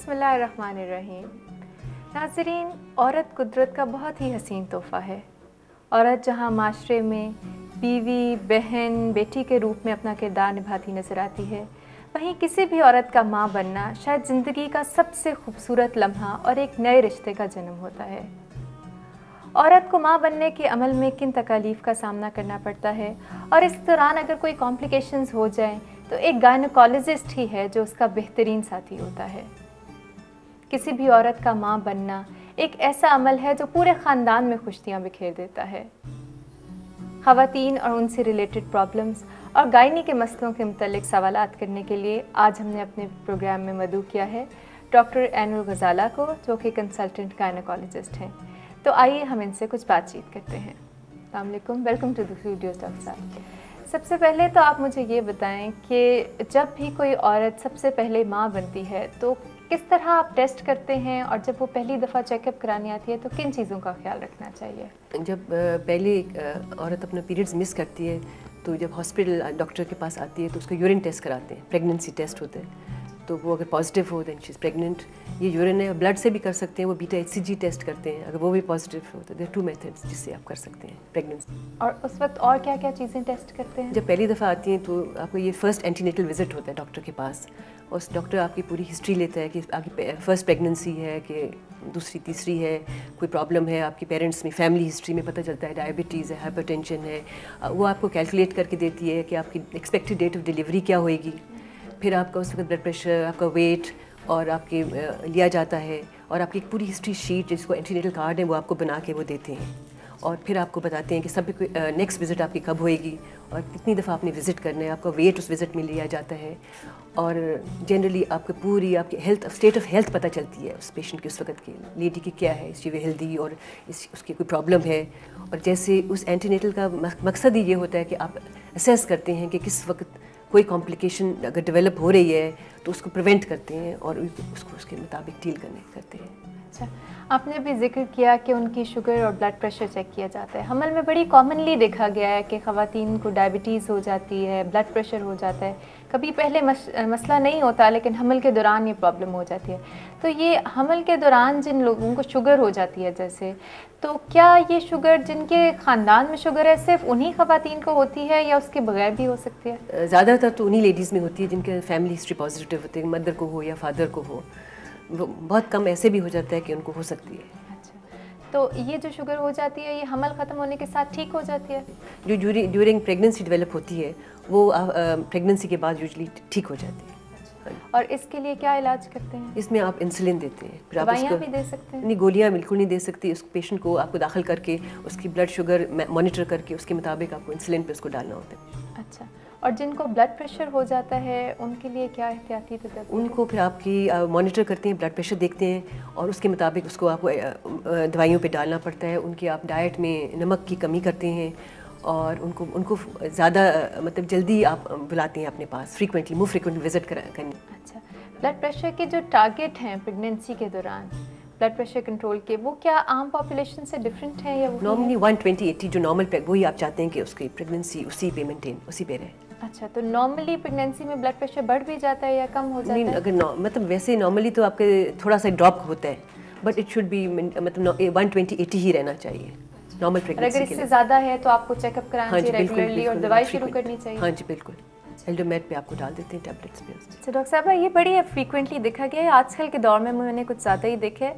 بسم اللہ الرحمن الرحیم۔ ناظرین، عورت قدرت کا بہت ہی حسین تحفہ ہے۔ عورت جہاں معاشرے میں بیوی، بہن، بیٹی کے روپ میں اپنا کردار نبھاتی نظر آتی ہے، وہیں کسی بھی عورت کا ماں بننا شاید زندگی کا سب سے خوبصورت لمحہ اور ایک نئے رشتے کا جنم ہوتا ہے۔ عورت کو ماں بننے کے عمل میں کن تکالیف کا سامنا کرنا پڑتا ہے، اور اس دوران اگر کوئی کمپلیکیشنز ہو جائیں تو ایک گائنیکالوجسٹ ہی ہے جو اس کا بہترین ساتھی ہوتا ہے۔ کسی بھی عورت کا ماں بننا ایک ایسا عمل ہے جو پورے خاندان میں خوشیاں بکھیر دیتا ہے۔ خواتین اور ان سے ریلیٹڈ پرابلمز اور گائنی کے مسئلوں کے متعلق سوالات کرنے کے لیے آج ہم نے اپنے پروگرام میں مدعو کیا ہے ڈاکٹر عین الغزالہ کو، جو کہ کنسلٹنٹ گائنیکالوجسٹ ہیں۔ تو آئیے ہم ان سے کچھ بات چیت کرتے ہیں۔ السلام علیکم، welcome to the studios doctor صاحب۔ سب سے پہلے تو آپ مجھے یہ بتائیں کہ جب بھی کوئی عورت سب سے پہلے ماں بنتی ہے تو کس طرح آپ ٹیسٹ کرتے ہیں، اور جب وہ پہلی دفعہ چیک اپ کرانی آتی ہے تو کن چیزوں کا خیال رکھنا چاہیے؟ جب پہلے عورت اپنا پیریڈز مس کرتی ہے تو جب ہاسپٹل ڈاکٹر کے پاس آتی ہے تو اس کا یورین ٹیسٹ کراتے ہیں، پریگننسی ٹیسٹ ہوتا ہے، تو وہ اگر پازیٹیو ہو دین شی از پریگننٹ۔ یہ یورین ہے، بلڈ سے بھی کر سکتے ہیں، وہ بیٹا ایچ سی جی ٹیسٹ کرتے ہیں، اگر وہ بھی پازیٹیو ہو تو دیر 2 میتھڈس جس سے آپ کر سکتے ہیں پریگننسی۔ اور اس وقت اور کیا کیا چیزیں ٹیسٹ کرتے ہیں؟ جب پہلی دفعہ آتی ہیں تو آپ کو یہ فرسٹ اینٹی نیٹل وزٹ ہوتا ہے ڈاکٹر کے پاس، اور ڈاکٹر آپ کی پوری ہسٹری لیتا ہے کہ آپ کی فرسٹ پریگننسی ہے کہ دوسری تیسری ہے، کوئی پرابلم ہے آپ کے پیرنٹس میں، فیملی ہسٹری میں پتہ چلتا ہے، ڈائبٹیز ہے، ہائپر ٹینشن ہے، وہ آپ کو کیلکولیٹ کر کے دیتی ہے کہ آپ کی ایکسپیکٹڈ ڈیٹ آف ڈیلیوری کیا ہوئے گی۔ پھر آپ کا اس وقت بلڈ پریشر، آپ کا ویٹ اور آپ کے لیا جاتا ہے، اور آپ کی ایک پوری ہسٹری شیٹ جس کو اینٹی نیٹل کارڈ ہے وہ آپ کو بنا کے وہ دیتے ہیں، اور پھر آپ کو بتاتے ہیں کہ سب نیکسٹ وزٹ آپ کی کب ہوئے گی اور کتنی دفعہ آپ نے وزٹ کرنا ہے، آپ کا ویٹ اس وزٹ میں لیا جاتا ہے، اور جنرلی آپ کو پوری آپ کی ہیلتھ اسٹیٹ آف ہیلتھ پتہ چلتی ہے اس پیشنٹ کی اس وقت کی، لیڈی کی کیا ہے، اس ہیلدی اور اس کی کوئی پرابلم ہے۔ اور جیسے اس اینٹی نیٹل کا مقصد ہی یہ ہوتا ہے کہ آپ اسیس کرتے ہیں کہ کس وقت کوئی کمپلیکیشن اگر ڈیولپ ہو رہی ہے تو اس کو پریونٹ کرتے ہیں اور اس کو اس کے مطابق ڈیل کرتے ہیں۔ اچھا، آپ نے بھی ذکر کیا کہ ان کی شوگر اور بلڈ پریشر چیک کیا جاتا ہے۔ حمل میں بڑی کامنلی دیکھا گیا ہے کہ خواتین کو ڈائبٹیز ہو جاتی ہے، بلڈ پریشر ہو جاتا ہے، کبھی پہلے مسئلہ نہیں ہوتا لیکن حمل کے دوران یہ پرابلم ہو جاتی ہے۔ تو یہ حمل کے دوران جن لوگوں کو شوگر ہو جاتی ہے جیسے، تو کیا یہ شوگر جن کے خاندان میں شوگر ہے صرف انہی خواتین کو ہوتی ہے یا اس کے بغیر بھی ہو سکتی ہے؟ زیادہ تر تو انہی لیڈیز میں ہوتی ہے جن کے فیملی ہسٹری پازیٹیو ہوتے ہیں، مدر کو ہو یا فادر کو ہو، بہت کم ایسے بھی ہو جاتا ہے کہ ان کو ہو سکتی ہے۔ اچھا، تو یہ جو شوگر ہو جاتی ہے یہ حمل ختم ہونے کے ساتھ ٹھیک ہو جاتی ہے؟ جو ڈیورنگ پریگننسی ڈیولپ ہوتی ہے وہ پریگننسی کے بعد یوزلی ٹھیک ہو جاتی ہے۔ اور اس کے لیے کیا علاج کرتے ہیں؟ اس میں آپ انسولین دیتے ہیں، پھر آپ اس دوائیاں کو بھی دے سکتے ہیں؟ نہیں، گولیاں بالکل نہیں دے سکتی، اس پیشنٹ کو آپ کو داخل کر کے اس کی بلڈ شوگر مانیٹر کر کے اس کے مطابق آپ کو انسولین پہ اس کو ڈالنا ہوتا ہے۔ اچھا، اور جن کو بلڈ پریشر ہو جاتا ہے ان کے لیے کیا احتیاطی تدابیر؟ ان کو پھر آپ کی مانیٹر کرتے ہیں، بلڈ پریشر دیکھتے ہیں اور اس کے مطابق اس کو آپ کو دوائیوں پہ ڈالنا پڑتا ہے۔ ان کی آپ ڈائٹ میں نمک کی کمی کرتے ہیں، اور ان کو زیادہ مطلب جلدی آپ بلاتے ہیں اپنے پاس، فریکوینٹلی وزٹ کرنے۔ اچھا، بلڈ پریشر کے جو ٹارگیٹ ہیں پریگننسی کے دوران بلڈ پریشر کنٹرول کے، وہ کیا عام پاپولیشن سے ڈفرینٹ ہیں یا وہ نارملی 120/80 جو نارمل وہی آپ چاہتے ہیں کہ اس کی پریگننسی اسی پہ مینٹین، اسی پہ رہے۔ اچھا، تو نارملی پریگننسی میں بلڈ پریشر بڑھ بھی جاتا ہے یا کم ہو جاتا ہے؟ اگر مطلب ویسے نارملی تو آپ کے تھوڑا سا ڈراپ ہوتا ہے، بٹ اٹ شوڈ بی مطلب 120/80 ہی رہنا چاہیے نارمل پریگننسی کے لیے۔ اگر اس سے زیادہ ہے تو آپ کو چیک اپ کرانا چاہیے ریگولرلی اور دوائی شروع کرنی چاہیے؟ ہاں جی بالکل، ایلڈومیٹ پہ آپ کو ڈال دیتے ہیں ٹیبلٹس پہ۔ اچھا ڈاکٹر صاحبہ، یہ بڑی فریکوینٹلی دیکھا گیا ہے آج کل کے دور میں نے کچھ زیادہ ہی دیکھا ہے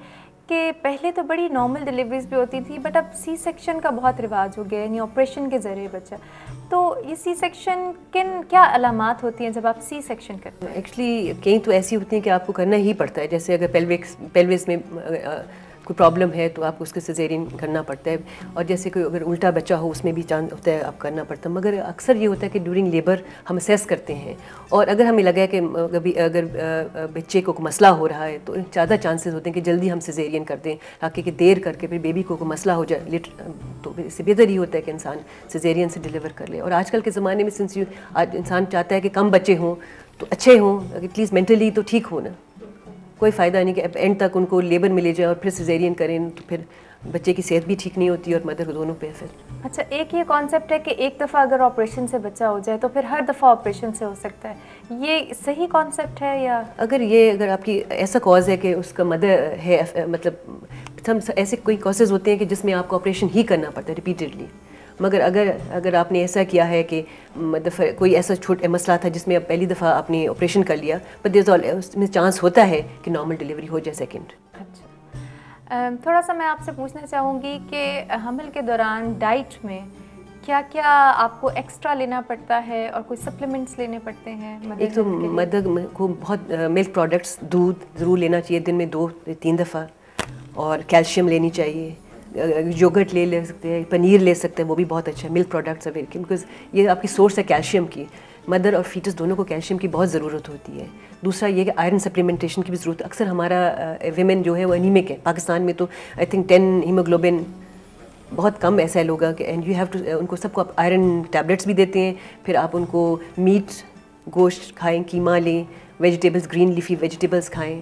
کہ پہلے تو بڑی نارمل ڈیلیوریز بھی ہوتی تھی، بٹ اب سی سیکشن کا بہت رواج ہو گیا ہے، یعنی آپریشن کے ذریعے بچہ۔ تو یہ سی سیکشن کیا علامات ہوتی ہیں جب آپ سی سیکشن کرتے ہیں؟ ایکچولی کئی تو ایسی ہوتی ہیں کہ آپ کو کرنا ہی پڑتا ہے، جیسے اگر پیلوس میں کوئی پرابلم ہے تو آپ کو اس کے سیزیرین کرنا پڑتا ہے، اور جیسے کوئی اگر الٹا بچہ ہو اس میں بھی چانس ہوتا ہے آپ کرنا پڑتا ہے، مگر اکثر یہ ہوتا ہے کہ ڈیورنگ لیبر ہم اسیس کرتے ہیں، اور اگر ہمیں لگا ہے کہ اگر بچے کو کوئی مسئلہ ہو رہا ہے تو زیادہ چانسز ہوتے ہیں کہ جلدی ہم سیزیرین کر دیں، تاکہ کہ دیر کر کے پھر بیبی کو کوئی مسئلہ ہو جائے تو اس سے بہتر یہ ہوتا ہے کہ انسان سیزیرین سے ڈیلیور کر لے۔ اور آج کل کے زمانے میں سنس آج انسان چاہتا ہے کہ کم بچے ہوں تو اچھے ہوں، ایٹ لیسٹ مینٹلی تو ٹھیک ہو نا، کوئی فائدہ نہیں کہ اینڈ تک ان کو لیبر میں لے جائے اور پھر سیزیرین کریں تو پھر بچے کی صحت بھی ٹھیک نہیں ہوتی اور مدر کو دونوں پہ. پھر اچھا ایک یہ کانسیپٹ ہے کہ ایک دفعہ اگر آپریشن سے بچہ ہو جائے تو پھر ہر دفعہ آپریشن سے ہو سکتا ہے, یہ صحیح کانسیپٹ ہے یا اگر آپ کی ایسا کاز ہے کہ اس کا مدر ہے, مطلب ایسے کوئی کازز ہوتے ہیں کہ جس میں آپ کو آپریشن ہی کرنا پڑتا ہے ریپیٹڈلی, مگر اگر آپ نے ایسا کیا ہے کہ مطلب کوئی ایسا چھوٹا مسئلہ تھا جس میں اب پہلی دفعہ آپ نے آپریشن کر لیا, بٹ اس میں چانس ہوتا ہے کہ نارمل ڈلیوری ہو جائے سیکنڈ. اچھا تھوڑا سا میں آپ سے پوچھنا چاہوں گی کہ حمل کے دوران ڈائٹ میں کیا کیا آپ کو ایکسٹرا لینا پڑتا ہے اور کوئی سپلیمنٹس لینے پڑتے ہیں؟ ایک تو مدر کو بہت ملک پروڈکٹس, دودھ ضرور لینا چاہیے دن میں 2-3 دفعہ, اور کیلشیم لینی چاہیے, یوگرٹ لے سکتے ہیں, پنیر لے سکتے ہیں, وہ بھی بہت اچھا ہے. ملک پروڈکٹس ہے بیکاز یہ آپ کی سورس ہے کیلشیم کی. مدر اور فیٹس دونوں کو کیلشیم کی بہت ضرورت ہوتی ہے. دوسرا یہ کہ آئرن سپلیمنٹیشن کی بھی ضرورت ہے. اکثر ہمارا ویمن جو ہے وہ انیمک ہے. پاکستان میں تو آئی تھنک 10 ہیموگلوبن بہت کم ایسا ہے لوگوں کے, اینڈ یو ہیو ٹو ان کو سب کو آپ آئرن ٹیبلیٹس بھی دیتے ہیں. پھر آپ ان کو میٹ گوشت کھائیں, قیمہ لیں, ویجیٹیبلس گرین لیفی ویجیٹیبلس کھائیں,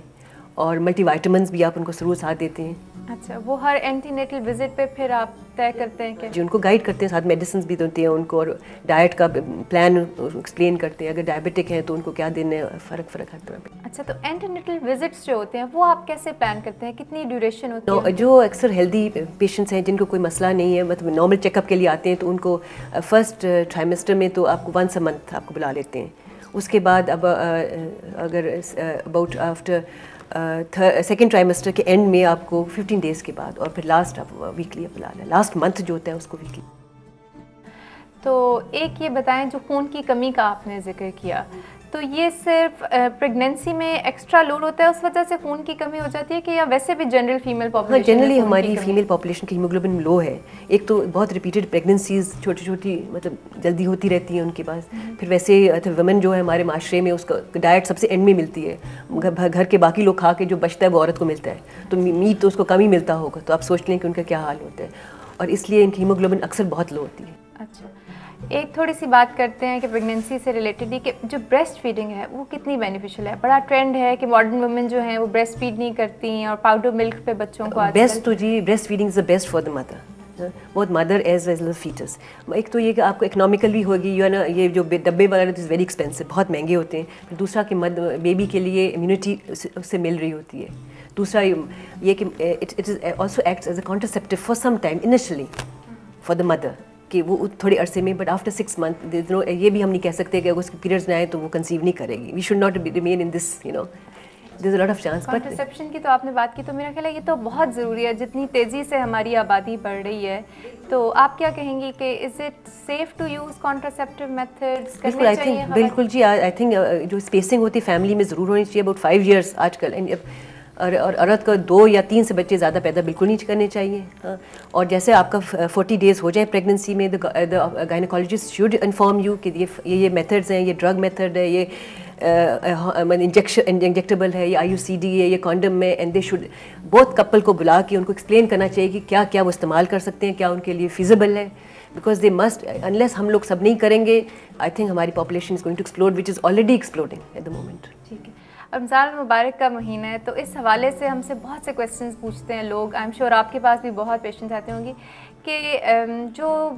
اور ملٹی وائٹامنس بھی آپ ان کو ضرور ساتھ دیتے ہیں. اچھا وہ ہر اینٹی نیٹل وزٹ پہ پھر آپ طے کرتے ہیں کہ جی ان کو گائیڈ کرتے ہیں, ساتھ میڈیسنس بھی دیتے ہیں ان کو, اور ڈائٹ کا پلان ایکسپلین کرتے ہیں. اگر ڈائبٹک ہیں تو ان کو کیا دینا ہے, فرق ہر طرح پہ. اچھا تو اینٹی نیٹل وزٹس جو ہوتے ہیں وہ آپ کیسے پلان کرتے ہیں, کتنی ڈیوریشن ہوتی ہے؟ جو اکثر ہیلدی پیشنٹس ہیں جن کو کوئی مسئلہ نہیں ہے, مطلب نارمل چیک اپ کے لیے آتے ہیں, تو ان کو فرسٹ ٹرائمیسٹر میں تو آپ کو 1 month آپ کو بلا لیتے ہیں. اس کے بعد اب اگر اباؤٹ آفٹر سیکنڈ ٹرائمیسٹر کے اینڈ میں آپ کو 15 days کے بعد, اور پھر لاسٹ آپ ویکلی بلا لیں. لاسٹ منتھ جو ہوتا ہے اس کو ویکلی. تو ایک یہ بتائیں جو خون کی کمی کا آپ نے ذکر کیا, تو یہ صرف پریگنینسی میں ایکسٹرا لوڈ ہوتا ہے اس وجہ سے خون کی کمی ہو جاتی ہے کہ یا ویسے بھی جنرل فیمیل پاپولیشن؟ جنرلی ہماری فیمیل پاپولیشن کی ہیموگلوبن لو ہے. ایک تو بہت ریپیٹڈ پریگننسیز چھوٹی مطلب جلدی ہوتی رہتی ہیں ان کے پاس. پھر ویسے ویمن جو ہے ہمارے معاشرے میں اس کا ڈائٹ سب سے اینڈ میں ملتی ہے. گھر کے باقی لوگ کھا کے جو بچتا ہے وہ عورت کو ملتا ہے, تو میٹ تو اس کو کم ہی ملتا ہوگا. تو آپ سوچ لیں کہ ان کا کیا حال ہوتا ہے, اور اس لیے ان کی ہیموگلوبن اکثر بہت لو ہوتی ہے. اچھا ایک تھوڑی سی بات کرتے ہیں کہ پریگنینسی سے ریلیٹڈ ہی کہ جو بریسٹ فیڈنگ ہے وہ کتنی بینیفیشیل ہے. بڑا ٹرینڈ ہے کہ ماڈرن وومن جو ہیں وہ بریسٹ فیڈ نہیں کرتی اور پاؤڈر ملک پہ بچوں کو بیسٹ تو جی breast feeding is the best for the mother, بہت mother as well as foetus. ایک تو یہ کہ آپ کو اکنامیکل بھی ہوگی, یو نا یہ جو ڈبے وغیرہ از ویری ایکسپینسو, بہت مہنگے ہوتے ہیں. پھر دوسرا کہ بیبی کے لیے امیونٹی اس سے مل رہی ہوتی ہے. دوسرا یہ کہ it is also acts as a contraceptive for some time initially for the mother, کہ وہ تھوڑے عرصے میں, بٹ آفٹر 6 months یہ بھی ہم نہیں کہہ سکتے کہ اگر اس کے پیریڈز نہ آئے تو وہ کنسیو نہیں کرے گی. We should not remain in this, you know there is a lot of chance. Contraception کی تو آپ نے بات کی, تو میرا خیال ہے یہ تو بہت ضروری ہے. جتنی تیزی سے ہماری آبادی بڑھ رہی ہے, تو آپ کیا کہیں گی کہ is it safe to use contraceptive methods? بالکل آئی تھنک بالکل جی, آئی تھنک جو اسپیسنگ ہوتی ہے فیملی میں ضرور ہونی چاہیے, اباؤٹ 5 years آج کل. اور عورت کو 2 یا 3 سے بچے زیادہ پیدا بالکل نہیں کرنے چاہیے. اور جیسے آپ کا 40 days ہو جائے پریگننسی میں, گائنیکالوجسٹ شوڈ انفارم یو کہ یہ میتھڈز ہیں, یہ ڈرگ میتھڈ ہے, یہ انجیکٹیبل ہے, یہ IUCD ہے, یہ کانڈم ہے. اینڈ دے شوڈ بہت کپل کو بلا کے ان کو ایکسپلین کرنا چاہیے کہ کیا کیا وہ استعمال کر سکتے ہیں, کیا ان کے لیے فیزیبل ہے. بیکاز دے مسٹ, انلیس ہم لوگ سب نہیں کریں گے, آئی تھنک ہماری population is going to explode, which is already exploding at the moment. ٹھیک ہے, رمضان المبارک کا مہینہ ہے, تو اس حوالے سے ہم سے بہت سے کویسچنس پوچھتے ہیں لوگ. آئی ایم شیور آپ کے پاس بھی بہت پیشنٹس آتے ہوں گی کہ جو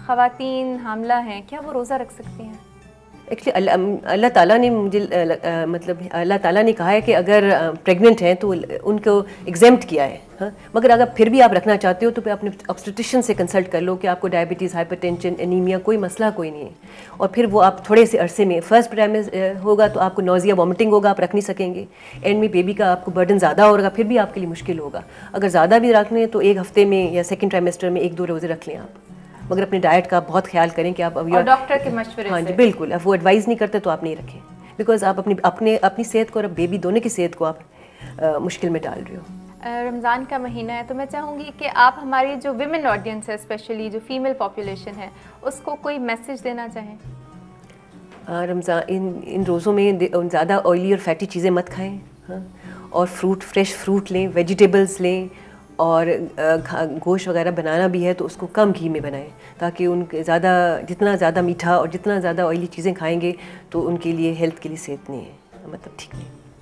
خواتین حاملہ ہیں کیا وہ روزہ رکھ سکتی ہیں؟ ایکچولی اللہ تعالیٰ نے مجھے مطلب اللہ تعالیٰ نے کہا ہے کہ اگر پریگننٹ ہیں تو ان کو ایگزیمپٹ کیا ہے. ہاں, مگر اگر پھر بھی آپ رکھنا چاہتے ہو تو پھر اپنے آبسٹیٹیشین سے کنسلٹ کر لو کہ آپ کو ڈائبٹیز, ہائپر ٹینشن, انیمیا, کوئی مسئلہ کوئی نہیں ہے. اور پھر وہ آپ تھوڑے سے عرصے میں فرسٹ ٹائم ہوگا تو آپ کو نوزیا وامٹنگ ہوگا, آپ رکھ نہیں سکیں گے. اینڈ میں بیبی کا آپ کو برڈن زیادہ ہوگا, پھر بھی آپ کے لیے مشکل ہوگا. اگر زیادہ بھی رکھنے ہیں تو 1 ہفتے میں یا سیکنڈ ٹرائمیسٹر میں 1-2 روزے رکھ لیں آپ. مگر اپنے ڈائٹ کا بہت خیال کریں کہ آپ ڈاکٹر کے مشورے سے. ہاں جی بالکل, اب وہ ایڈوائز نہیں کرتے تو آپ نہیں رکھیں, بیکاز آپ اپنی صحت کو اور بیبی دونوں کی صحت کو آپ مشکل میں ڈال رہے ہو. رمضان کا مہینہ ہے, تو میں چاہوں گی کہ آپ ہماری جو ویمن آڈینس ہے, اسپیشلی جو فیمیل پاپولیشن ہے, اس کو کوئی میسج دینا چاہیں. رمضان ان روزوں میں زیادہ آئلی اور فیٹی چیزیں مت کھائیں. ہاں, اور فریش فروٹ لیں, ویجیٹیبلس لیں, اور گوشت وغیرہ بنانا بھی ہے تو اس کو کم گھی میں بنائیں, تاکہ ان کے جتنا زیادہ میٹھا اور جتنا زیادہ آئلی چیزیں کھائیں گے تو ان کے لیے ہیلتھ کے لیے صحت نہیں ہے, مطلب ٹھیک نہیں.